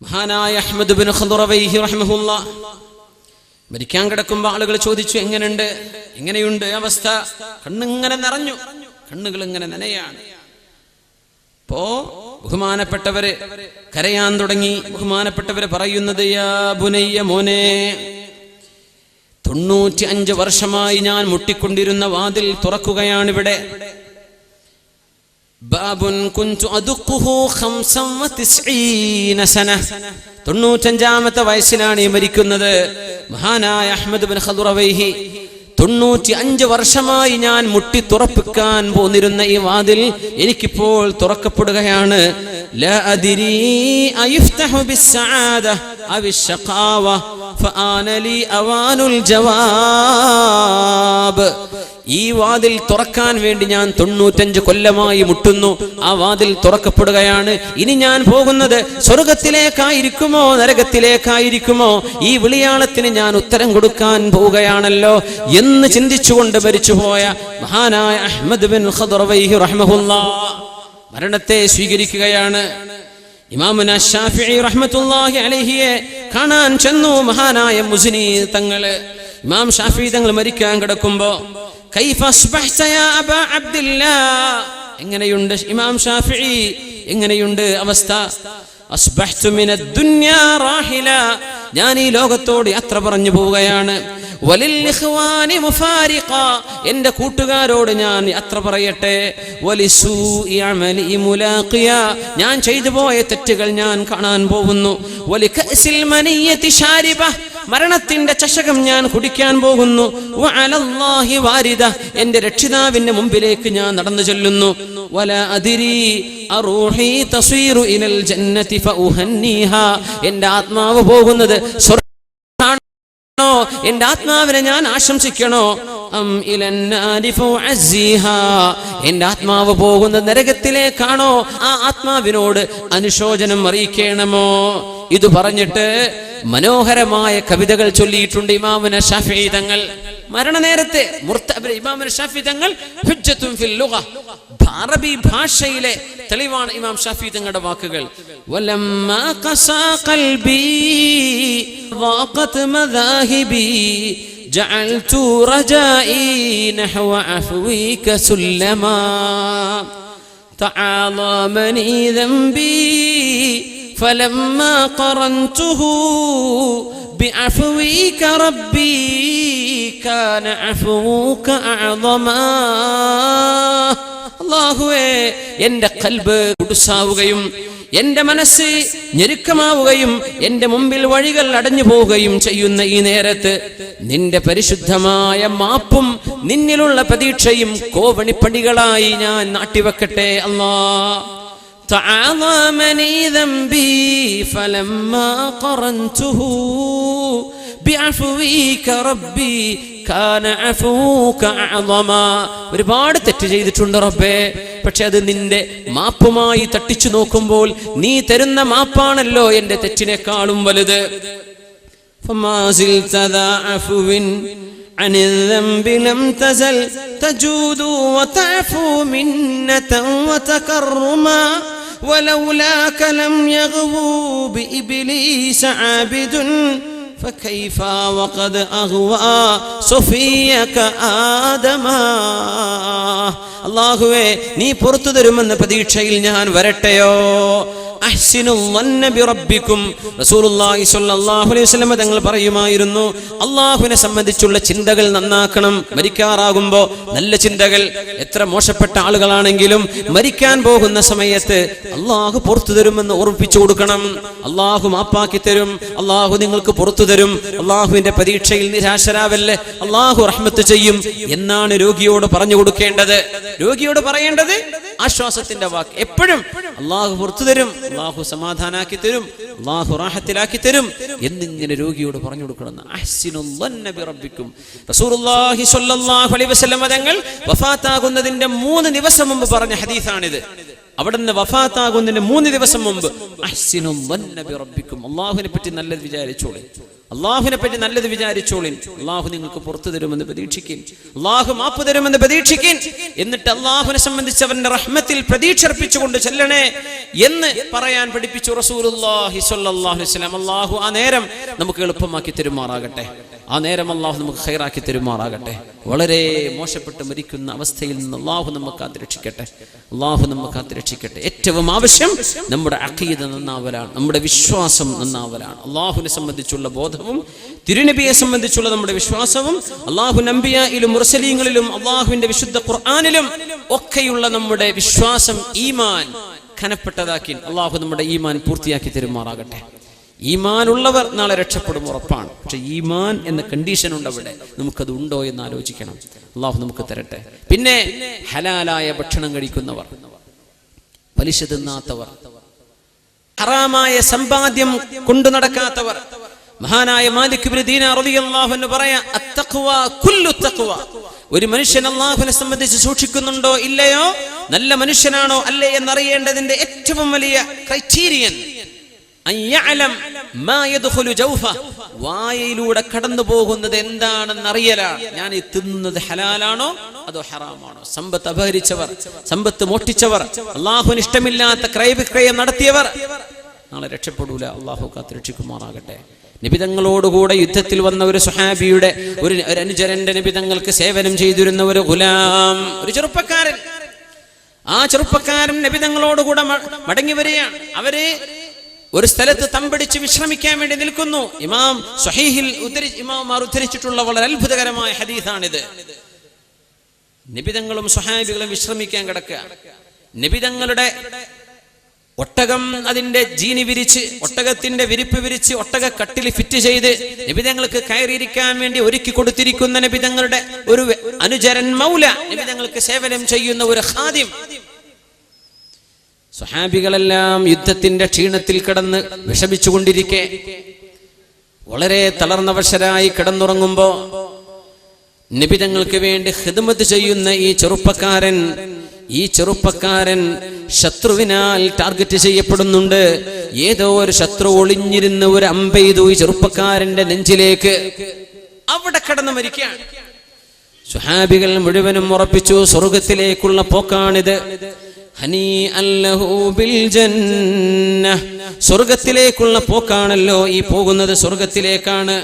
മഹാനായ Ahmad bin ഖദറവൈഹി റഹിമഹുല്ലാഹ് മരിക്കാൻ കിടക്കുമ്പോൾ ആളുകൾ ചോദിച്ചു, എങ്ങനെയുണ്ട് അവസ്ഥ? കണ്ണിങ്ങനെ നിറഞ്ഞു, കണ്ണുകൾ ഇങ്ങനെ നനയാണ്. അപ്പോ ബഹുമാനപ്പെട്ടവര് കരയാൻ തുടങ്ങി. ബഹുമാനപ്പെട്ടവര് പറയുന്നത്, യാ ബുനയ്യ, മോനെ, 95 വർഷമായി ഞാൻ മുട്ടിക്കൊണ്ടിരുന്ന വാതിൽ തുറക്കുകയാണിവിടെ. ബാബുൻ കുൻതു അദുഖുഹു 95 സന. 95ാമത്തെ വയസ്സിലാണ് മരിക്കുന്നത് മഹാനായ അഹ്മദ് ബിൻ ഖദറവൈഹി. 95 വർഷമായി ഞാൻ മുട്ടി തുറപ്പിക്കാൻ പോന്നിരുന്ന ഈ വാതിൽ എനിക്കിപ്പോൾ തുറക്കപ്പെടുകയാണ്. ലാ അദ്രി അയഫ്തഹു ബിസ്സആദ അവ അശ്ഖാവ ഫആന ലി അവാനുൽ ജവാബ്. ഈ വാതിൽ തുറക്കാൻ വേണ്ടി ഞാൻ 95 കൊല്ലമായി മുട്ടുന്നു. ആ വാതിൽ തുറക്കപ്പെടുകയാണ്. ഇനി ഞാൻ പോകുന്നത് സ്വർഗത്തിലേക്കായിരിക്കുമോ നരകത്തിലേക്കായിരിക്കുമോ? ഈ വിളിയാളത്തിന് ഞാൻ ഉത്തരം കൊടുക്കാൻ പോവുകയാണല്ലോ എന്ന് ചിന്തിച്ചുകൊണ്ട് മരിച്ചുപോയ മഹാനായ അഹ്മദ് ബിൻ ഖദറവൈഹി റഹിമഹുല്ലാഹ് മരണത്തെ സ്വീകരിക്കുകയാണ്. ഇമാമുന ശാഫിഈ റഹ്മത്തുള്ളാഹി അലൈഹിയെ കാണാൻ ചെന്നു മഹാനായ മുസ്നി തങ്ങള്. ഇമാം ഷാഫിഈ തങ്ങൾ മരിക്കാൻ കിടക്കുമ്പോ, കൈഫ അസ്ബഹ്ത യാ അബാ അബ്ദില്ലാഹ്, എങ്ങനെയുണ്ട് ഇമാം ഷാഫിഈ, എങ്ങനെയുണ്ട് അവസ്ഥ? അസ്ബഹ്തു മിനദ് ദുനിയാ റാഹില, ഞാൻ ഈ ലോകത്തോട് യാത്ര പറഞ്ഞു പോവുകയാണ്. വലിൽ ഇഖ്വാനി മുഫാരിഖ, എൻ്റെ കൂട്ടുകാരോട് ഞാൻ യാത്ര പറയട്ടെ. വലിസൂഇ അമലി മുലാഖിയ, ഞാൻ ചെയ്തു പോയ തെറ്റുകൾ ഞാൻ കാണാൻ പോകുന്നു. വലികഅസിൽ മനിയതി ശാരിബ, മരണത്തിന്റെ ചഷകം ഞാൻ കുടിക്കാൻ പോകുന്നു. വഅലല്ലാഹി വാരിദ, എൻ്റെ രക്ഷിതാവിന്റെ മുമ്പിലേക്ക് ഞാൻ നടന്നു ചെല്ലുന്നു. വലാ അദ്രി അറൂഹി തസീറു ഇലൽ ജന്നതി ഫഉഹന്നിഹാ, എൻ്റെ ആത്മാവ് പോകുന്നത് സ്വർഗ്ഗത്തിലേക്കാണോ? എൻ്റെ ആത്മാവിനെ ഞാൻ ആശംസിക്കണോ? അം ഇലന്നാരി ഫഉഅസ്സിഹാ, എൻ്റെ ആത്മാവ് പോകുന്നത് നരകത്തിലേക്കാണോ? ആ ആത്മാവിനോട് അനുശോചനം അറിയിക്കണമോ? ഇത് പറഞ്ഞിട്ട് മനോഹരമായ കവിതകൾ ചൊല്ലിയിട്ടുണ്ട് ഇമാമുന ശാഫിഈ തങ്ങൾ. മരണനേരത്തെ ഇമാമുന ശാഫിഈ തങ്ങൾ ഹുജ്ജത്തുൻ ഫിൽ ലുഗ, അറബി ഭാഷയിലെ തെളിവാണ് ഇമാം ശാഫിഈ തങ്ങളുടെ വാക്കുകൾ. വലമ്മാ ഖസാ ഖൽബി ളാഖത് മദാഹിബി ജഅൽതു റജാഇ നഹവ അഫ്വിക സുല്ലമാ തആളമനി ദംബി فلما قرنته بعفوك ربي كان عفوك أعظما. അല്ലാഹുവേ, എൻ്റെ ഖൽബ് കുടുസാവുകയും എൻ്റെ മനസ്സ് ഞെരുക്കമാവുകയും എൻ്റെ മുമ്പിൽ വഴികൾ അടഞ്ഞു പോവുകയും ചെയ്യുന്ന ഈ നേരത്ത് നിന്റെ പരിശുദ്ധമായ മാപ്പും നിന്നിലുള്ള പ്രതീക്ഷയും കോവണിപ്പടികളായി ഞാൻ നാട്ടിവെക്കട്ടെ. അല്ലാഹ് تعاظمني ذنبي فلما قرنته بعفوك ربي كان عفوك أعظما. ഒരുപാട് തെറ്റ് ചെയ്തിട്ടുണ്ട് റബ്ബേ, പക്ഷെ അത് നിന്റെ മാപ്പുമായി തട്ടിച്ചു നോക്കുമ്പോൾ നീ തരുന്ന മാപ്പാണല്ലോ എൻ്റെ തെറ്റിനേക്കാളും വലുത്. فما زلت ذا عفو عن الذنب لم تزل تجود وتعفو منة وتكرما ولولاك لم يغبو بإبليس عابد فكيف وقد أغوى صفيك آدما. അല്ലാഹുവേ, നീ പുറത്തു തരുമെന്ന പ്രതീക്ഷയിൽ ഞാൻ വരട്ടെയോ? അഹ്സിനുൽ വന്ന ബിറബ്ബിക്കും, റസൂലുള്ളാഹി സ്വല്ലല്ലാഹു അലൈഹി വസല്ലം തങ്ങൾ പറയുമായിരുന്നു, അല്ലാഹുവിനെ സംബന്ധിച്ചുള്ള ചിന്തകൾ നന്നാക്കണം. മരിക്കാറാകുമ്പോൾ നല്ല ചിന്തകൾ. എത്ര മോശപ്പെട്ട ആളുകളാണെങ്കിലും മരിക്കാൻ പോകുന്ന സമയത്ത് അല്ലാഹു പുറത്തു തരുമെന്ന് ഓർമ്മിപ്പിച്ചു കൊടുക്കണം. അല്ലാഹു മാപ്പാക്കി തരും, അല്ലാഹു നിങ്ങൾക്ക് പുറത്തു തരും, അല്ലാഹുവിന്റെ പരീക്ഷയിൽ നിരാശരാവല്ലേ, അല്ലാഹു റഹ്മത്ത് ചെയ്യും എന്നാണ് രോഗിയോട് പറഞ്ഞു കൊടുക്കേണ്ടത്. രോഗിയോട് പറയേണ്ടത് ആശ്വാസത്തിന്റെ വാക്ക്. എപ്പോഴും അല്ലാഹു പുറത്തു തരും, അല്ലാഹു സമാധാനാക്കി തരും, അല്ലാഹു റാഹത്തിലാക്കി തരും എന്നിങ്ങനെ രോഗിയോട് പറഞ്ഞു കൊടുക്കണം. അഹ്സിനുൽ വന്ന ബിറബ്ബിക്കും. റസൂലുള്ളാഹി സ്വല്ലല്ലാഹു അലൈഹി വസല്ലം തങ്ങൾ വഫാത്താകുന്നതിന്റെ 3 ദിവസം മുമ്പ് പറഞ്ഞ ഹദീസാണിത്. അവിടുന്ന് വഫാത്താകുന്നതിന് 3 ദിവസം മുമ്പ് അഹ്സിനു ളന്ന ബി റബ്ബിക്കും, അല്ലാഹുവിനെ പറ്റി നല്ലത് വിചാരിച്ചോളി, അല്ലാഹുവിനെ പറ്റി നല്ലത് വിചാരിച്ചോളിൻ. അല്ലാഹു നിങ്ങൾക്ക് പുറത്തു തരുമെന്ന് പ്രതീക്ഷിക്കും, അല്ലാഹു മാപ്പ് തരുമെന്ന് പ്രതീക്ഷിക്കും. എന്നിട്ട് അല്ലാഹുവിനെ സംബന്ധിച്ച് അവന്റെ റഹ്മത്തിൽ പ്രതീക്ഷ അർപ്പിച്ചുകൊണ്ട് ചെല്ലണേ എന്ന് പറയാൻ പഠിപ്പിച്ചു റസൂലുള്ളാഹി സ്വല്ലല്ലാഹു അലൈഹി വസല്ലം. അല്ലാഹു ആ നേരം നമുക്ക് എളുപ്പമാക്കി തരുമാറാകട്ടെ, ആ നേരം അല്ലാഹു നമുക്ക് ഖൈറാക്കി തരുമാറാകട്ടെ. വളരെ മോശപ്പെട്ട് മരിക്കുന്ന അവസ്ഥയിൽ നിന്ന് അല്ലാഹു നമുക്ക് കാത്തുരക്ഷിക്കട്ടെ, അല്ലാഹു നമുക്ക് കാത്തുരക്ഷിക്കട്ടെ. ഏറ്റവും ആവശ്യം നമ്മുടെ അഖീദ നന്നാവലാണ്, നമ്മുടെ വിശ്വാസം നന്നാവലാണ്. അല്ലാഹുവിനെ സംബന്ധിച്ചുള്ള ബോധവും തിരുനബിയെ സംബന്ധിച്ചുള്ള നമ്മുടെ വിശ്വാസവും അല്ലാഹു നബിയിലും മുർസലീങ്ങളിലും അല്ലാഹുവിന്റെ വിശുദ്ധ ഖുർആനിലും ഒക്കെയുള്ള നമ്മുടെ വിശ്വാസം, ഈമാൻ ഘനപ്പെട്ടതാക്കി അല്ലാഹു നമ്മുടെ ഈമാൻ പൂർത്തിയാക്കി തരുമാറാകട്ടെ. ഈമാൻ ഉള്ളവർ നാളെ രക്ഷപ്പെടും, ഉറപ്പാണ്. പക്ഷെ ഈമാൻ എന്ന കണ്ടീഷൻ ഉണ്ട് അവിടെ, നമുക്കത് ഉണ്ടോ എന്ന് ആലോചിക്കണം. അല്ലാഹു നമുക്ക് തരട്ടെ. പിന്നെ ഹലാലായ ഭക്ഷണം കഴിക്കുന്നവർ, പലിശ തിന്നാത്തവർ, ഹറാമായ സമ്പാദ്യം കൊണ്ടു നടക്കാത്തവർ. മഹാനായ മാലിക് ഇബ്നു ദീനാർ റളിയല്ലാഹു അൻഹു പറയാ, അത്തഖ്വ കുല്ലു തഖ്വ. ഒരു മനുഷ്യൻ അല്ലാഹുവിനെ സംബന്ധിച്ച് സൂക്ഷിക്കുന്നുണ്ടോ ഇല്ലയോ, നല്ല മനുഷ്യനാണോ അല്ലേ എന്നറിയേണ്ടതിന്റെ ഏറ്റവും വലിയ ക്രൈറ്റീരിയൻ വായയിലൂടെ കടന്നു പോകുന്നത് എന്താണെന്ന് അറിയലാണ്. ഞാൻ ഈ തിന്നുന്നത് ഹലാലാണോ അതോ ഹറാമാണോ? സമ്പത്ത് അപഹരിച്ചവർ, സമ്പത്ത് മോഷ്ടിച്ചവർ, അല്ലാഹുവിന് ഇഷ്ടമില്ലാത്ത ക്രയവിക്രയം നടത്തിയവർ നാളെ രക്ഷപ്പെടൂല. അല്ലാഹു കാത്തുരക്ഷിക്കുമാറാകട്ടെ. നബിതങ്ങളോടുകൂടെ യുദ്ധത്തിൽ വന്ന ഒരു സ്വഹാബിയുടെ ഒരു അനുചരന്റെ നബിതങ്ങൾക്ക് സേവനം ചെയ്തിരുന്ന ഒരു ഗുലാം, ഒരു ചെറുപ്പക്കാരൻ. ആ ചെറുപ്പക്കാരൻ നബിതങ്ങളോടുകൂടെ മടങ്ങി വരികയാണ്. അവര് ഒരു സ്ഥലത്ത് തമ്പടിച്ച് വിശ്രമിക്കാൻ വേണ്ടി നിൽക്കുന്നു. ഇമാം സ്വഹീഹിൽ ഇമാമാർ ഉദ്ധരിച്ചിട്ടുള്ള വളരെ അത്ഭുതകരമായ ഹദീസാണിത്. നബിതങ്ങളും സ്വഹാബികളും വിശ്രമിക്കാൻ കിടക്കുക. നബിതങ്ങളുടെ ഒട്ടകം അതിന്റെ ജീനി വിരിച്ച്, ഒട്ടകത്തിന്റെ വിരിപ്പ് വിരിച്ച്, ഒട്ടക കട്ടിൽ ഫിറ്റ് ചെയ്ത് നബിതങ്ങൾക്ക് കയറിയിരിക്കാൻ വേണ്ടി ഒരുക്കി കൊടുത്തിരിക്കുന്ന നബിതങ്ങളുടെ ഒരു അനുചരൻ മൗല, നബിതങ്ങൾക്ക് സേവനം ചെയ്യുന്ന ഒരു ഖാദിം. സ്വഹാബികളെല്ലാം യുദ്ധത്തിന്റെ ക്ഷീണത്തിൽ കിടന്ന് വിഷമിച്ചുകൊണ്ടിരിക്കെ വളരെ തളർന്നവശരായി കിടന്നുറങ്ങുമ്പോ നബിതങ്ങൾക്ക് വേണ്ടി ഖിദ്മത്ത് ചെയ്യുന്ന ഈ ചെറുപ്പക്കാരൻ ശത്രുവിനാൽ ടാർഗറ്റ് ചെയ്യപ്പെടുന്നുണ്ട്. ഏതോ ഒരു ശത്രു ഒളിഞ്ഞിരുന്ന് ഒരു അമ്പെയ്തു ഈ ചെറുപ്പക്കാരന്റെ നെഞ്ചിലേക്ക്. അവിടെ കിടന്ന് മരിക്കുകയാണ്. സ്വഹാബികൾ മുഴുവനും ഉറപ്പിച്ചു, സ്വർഗത്തിലേക്കുള്ള പോക്കാണിത്. സ്വർഗത്തിലേക്കുള്ള പോക്കാണല്ലോ ഈ പോകുന്നത്, സ്വർഗത്തിലേക്കാണ്.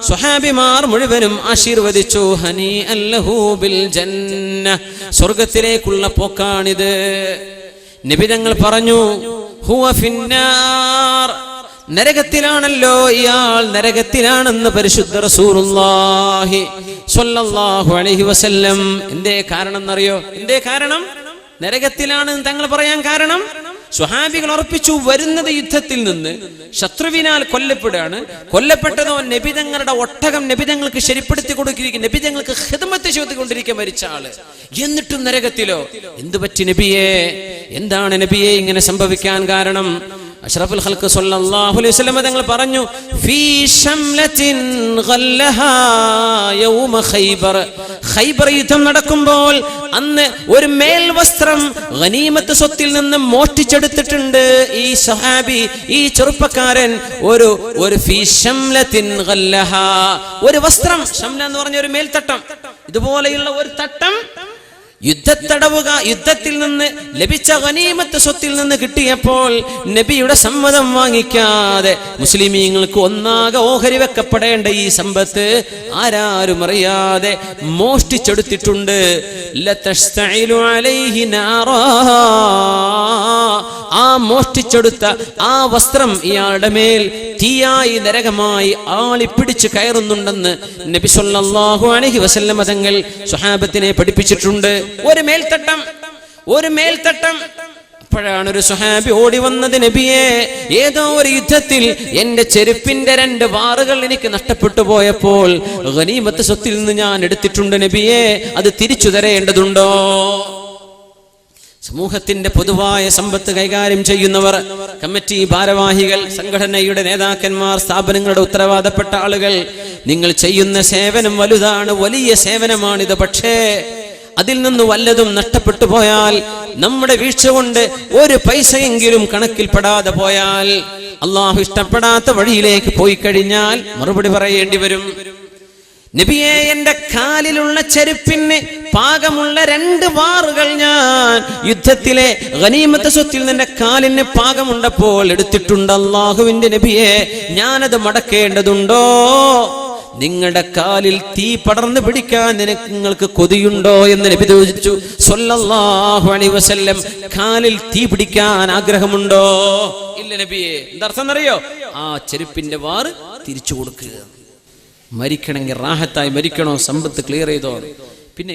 സ്വഹാബിമാർ മുഴുവനും ആശീർവദിച്ചു, ഹനി അല്ലഹു ബിൽ ജന്ന, സ്വർഗത്തിലേക്കുള്ള പോക്കാണിത്. നബിതങ്ങൾ പറഞ്ഞു, ഹുവ ഫിന്നാർ, നരകത്തിലാണല്ലോ ഇയാൾ, നരകത്തിലാണെന്ന് പരിശുദ്ധ റസൂലുള്ളാഹി സ്വല്ലല്ലാഹു അലൈഹി വസല്ലം. എന്തേ കാരണം എന്നറിയോ? എന്തേ കാരണം? നരകത്തിലാണെന്ന് തങ്ങൾ പറയാൻ കാരണം സ്വഹാബികൾ ഉറപ്പിച്ചു, വരുന്നത് യുദ്ധത്തിൽ നിന്ന് ശത്രുവിനാൽ കൊല്ലപ്പെടുകയാണ്. കൊല്ലപ്പെട്ടതോ നബിതങ്ങളുടെ ഒട്ടകം നബിതങ്ങൾക്ക് ശരിപ്പെടുത്തി കൊടുക്കുകയും നബിതങ്ങൾക്ക് ഖിദ്മത്ത് ചെയ്തുകൊണ്ടിരിക്കാൻ മരിച്ച ആള്. എന്നിട്ടും നരകത്തിലോ? എന്തു പറ്റി നബിയേ? എന്താണ് നബിയെ ഇങ്ങനെ സംഭവിക്കാൻ കാരണം? അഷ്റഫുൽ ഖൽഖ് സ്വല്ലല്ലാഹു അലൈഹി വസല്ലം തങ്ങൾ പറഞ്ഞു, ഫീ ശംലത്തിൻ ഗല്ലഹാ യൗമ ഖൈബർ. ഖൈബർ യുദ്ധം നടക്കുമ്പോൾ അന്ന് ഒരു മേൽവസ്ത്രം ഗനീമത്ത് സ്വത്തിൽ നിന്ന് മോഷ്ടിച്ചെടുത്തിട്ടുണ്ട് ഈ സഹാബി, ഈ ചെറുപ്പക്കാരൻ. ഒരു ഫീ ശംലത്തിൻ ഗല്ലഹാ, ഒരു വസ്ത്രം, ശംല എന്ന് പറഞ്ഞ ഒരു മേൽത്തട്ടം, ഇതുപോലെയുള്ള ഒരു തട്ടം യുദ്ധത്തിൽ നിന്ന് ലഭിച്ച ഗനീമത്ത് സ്വത്തിൽ നിന്ന് കിട്ടിയപ്പോൾ നബിയുടെ സമ്മതം വാങ്ങിക്കാതെ മുസ്ലിമീങ്ങൾക്ക് ഒന്നാകെ ഓഹരി വെക്കപ്പെടേണ്ട ഈ സമ്പത്ത് ആരാരും അറിയാതെ മോഷ്ടിച്ചെടുത്തിട്ടുണ്ട്. ലതസ്തഇലു അലൈഹി നാറാ, ആ മോഷ്ടിച്ചെടുത്ത ആ വസ്ത്രം ഇയാളുടെ മേൽ തീയായി നരകമായി ആളിപ്പിടിച്ച് കയറുന്നുണ്ടെന്ന് നബി സല്ലല്ലാഹു അലൈഹി വസല്ലം തങ്ങൾ സ്വഹാബത്തിനെ പഠിപ്പിച്ചിട്ടുണ്ട്. ഒരു മേൽത്തട്ടം. അപ്പോഴാണ് ഒരു സ്വഹാബി ഓടി വന്നത്, നബിയെ, ഏതോ ഒരു യുദ്ധത്തിൽ എന്റെ ചെരുപ്പിന്റെ 2 വാറുകൾ എനിക്ക് നഷ്ടപ്പെട്ടു പോയപ്പോൾ ഗനീമത്ത് സ്വത്തിൽ നിന്ന് ഞാൻ എടുത്തിട്ടുണ്ട് നബിയെ, അത് തിരിച്ചു തരേണ്ടതുണ്ടോ? സമൂഹത്തിന്റെ പൊതുവായ സമ്പത്ത് കൈകാര്യം ചെയ്യുന്നവർ, കമ്മിറ്റി ഭാരവാഹികൾ, സംഘടനയുടെ നേതാക്കന്മാർ, സ്ഥാപനങ്ങളുടെ ഉത്തരവാദപ്പെട്ട ആളുകൾ, നിങ്ങൾ ചെയ്യുന്ന സേവനം വലുതാണ്, വലിയ സേവനമാണിത്. പക്ഷേ അതിൽ നിന്ന് വല്ലതും നഷ്ടപ്പെട്ടു പോയാൽ, നമ്മുടെ വീഴ്ച കൊണ്ട് ഒരു പൈസയെങ്കിലും കണക്കിൽപ്പെടാതെ പോയാൽ, അള്ളാഹു ഇഷ്ടപ്പെടാത്ത വഴിയിലേക്ക് പോയി കഴിഞ്ഞാൽ മറുപടി പറയേണ്ടി വരും. നബിയെ, എന്റെ കാലിലുള്ള ചെരുപ്പിന് പാകമുള്ള 2 വാറുകൾ ഞാൻ യുദ്ധത്തിലെ ഗനീമത്ത് സ്വത്തിൽ നിന്റെ കാലിന് പാകമുണ്ടപ്പോൾ എടുത്തിട്ടുണ്ട്. അല്ലാഹുവിന്റെ നബിയെ, ഞാനത് മടക്കേണ്ടതുണ്ടോ? നിങ്ങളുടെ കാലിൽ തീ പടർന്നു പിടിക്കാൻ നിങ്ങൾക്ക് കൊതിയുണ്ടോ എന്ന് നബി ചോദിച്ചു സ്വല്ലല്ലാഹു അലൈഹി വസല്ലം. കാലിൽ തീ പിടിക്കാൻ ആഗ്രഹമുണ്ടോ? ഇല്ല നബിയെ. എന്താ അർത്ഥം എന്നറിയോ? ആ ചെരുപ്പിന്റെ വാറ് തിരിച്ചു കൊടുക്കുക. മരിക്കണമെങ്കിൽ റാഹത്തായി മരിക്കണോ, സമ്പത്ത് ക്ലിയർ ചെയ്തോ. പിന്നെ